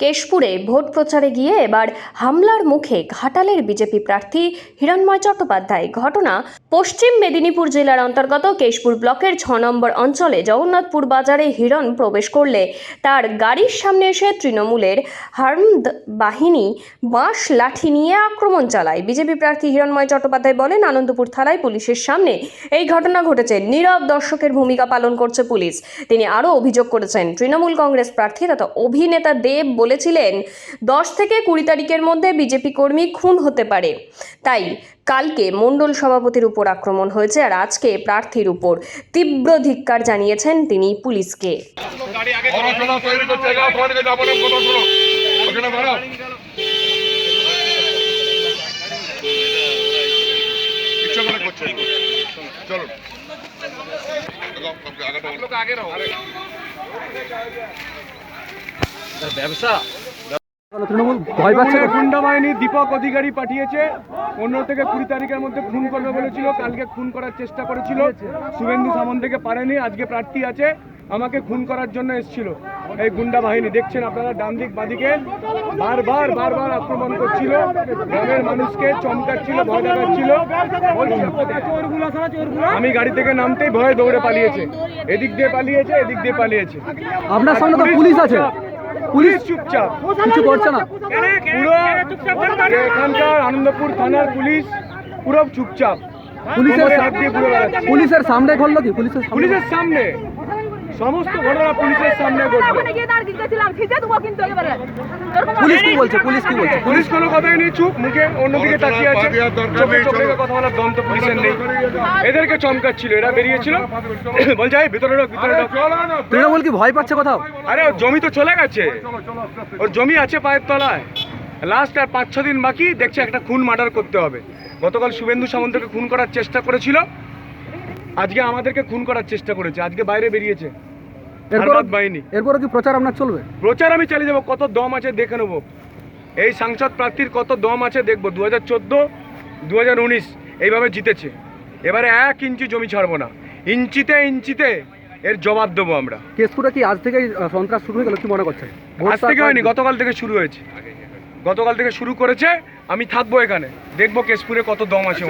কেশপুরে vote প্রচারে গিয়ে এবার হামলার মুখে ঘাটালের বিজেপি প্রার্থী হিরণময় চট্টোপাধ্যায়। ঘটনা পশ্চিম মেদিনীপুর জেলার অন্তর্গত কেশপুর ব্লকের 6 নম্বর অঞ্চলে জগন্নাথপুর বাজারে হিরণ প্রবেশ করলে তার গাড়ির সামনে এসে তৃণমূলের হার্মদ বাহিনী বাঁশ লাঠি নিয়ে আক্রমণ চালায়। বিজেপি প্রার্থী হিরণময় চট্টোপাধ্যায় বলেন, আনন্দপুর থানায় পুলিশের সামনে এই ঘটনা ঘটেছে, নীরব দর্শকের ভূমিকা পালন করছে পুলিশ। তিনি আরও অভিযোগ করেছেন, তৃণমূল কংগ্রেস প্রার্থী তথা অভিনেতা দেব বলেছিলেন 10 থেকে 20 তারিখের মধ্যে বিজেপি কর্মী খুন হতে পারে, তাই কালকে মণ্ডল সভাপতির উপর আক্রমণ হয়েছে আর আজকে প্রার্থীর উপর। তীব্র ধিক্কার জানিয়েছেন তিনি পুলিশকে। ব্যবসা তৃণমূল ভয় পাচ্ছে। গুন্ডা বাহিনী দীপক অধিকারী পাঠিয়েছে 15 থেকে 20 তারিখের মধ্যে খুন করবে বলেছিল। কালকে খুন করার চেষ্টা করেছিল, শুভেন্দু সামন্তকে পারেনি। আজকে প্রার্থী আছে, আমাকে খুন করার জন্য এসেছিল এই গুন্ডা বাহিনী। দেখছেন আপনারা ডান দিক বাদিকে বারবার আক্রমণ করছিল, গ্রামের মানুষকে চমকাচ্ছিল, ভয় দেখাচ্ছিল। আমি গাড়ি থেকে নামতেই ভয়ে দৌড়ে পালিয়েছে, এদিক দিয়ে পালিয়েছে, এদিক দিয়ে পালিয়েছে। আপনার সামনে তো পুলিশ আছে, পুলিশ চুপচাপ, কিছু করছে না। পুরো এখানকার আনন্দপুর থানার পুলিশ পুরো চুপচাপ, পুলিশের সামনে ঘটলো কি? পুলিশের সামনে সমস্ত ঘটনা পুলিশের সামনে ঘটলো। পুলিশ কি বলছে? পুলিশ কি বলছে? পুলিশ কোনো কথাই নেই, চুপ, মুখে অন্যদিকে তাকিয়ে আছে। চোখে কথা বলার দম তো পুলিশের নেই। এদেরকে চমকাচ্ছিল, এরা বেরিয়েছিল, বলছে এই ভিতরে ঢোক, ভিতরে ঢোক। তৃণমূল কি ভয় পাচ্ছে কোথাও? আরে ওর জমি তো চলে গেছে, ওর জমি আছে পায়ের তলায়। লাস্ট আর 5-6 দিন বাকি, দেখছে একটা খুন মার্ডার করতে হবে। গতকাল শুভেন্দু সামন্তকে খুন করার চেষ্টা করেছিল, আজকে আমাদেরকে খুন করার চেষ্টা করেছে। আজকে বাইরে বেরিয়েছে এরপরে কি প্রচার আপনার চলবে? প্রচার আমি চালিয়ে যাবো, কত দম আছে দেখে নেবো। এই সাংসদ প্রার্থীর কত দম আছে দেখবো। 2014, 2019 এইভাবে জিতেছে, এবারে 1 ইঞ্চি জমি ছাড়বো না, ইঞ্চিতে ইঞ্চিতে এর জবাব দেবো আমরা। কেশপুরে কি আজ থেকে সন্ত্রাস শুরু হয়ে গেল? কি মনে করছেন? আজ থেকে হয়নি, গতকাল থেকে শুরু হয়েছে। গতকাল থেকে শুরু করেছে। আমি থাকবো এখানে, দেখবো কেশপুরে কত দম আছে।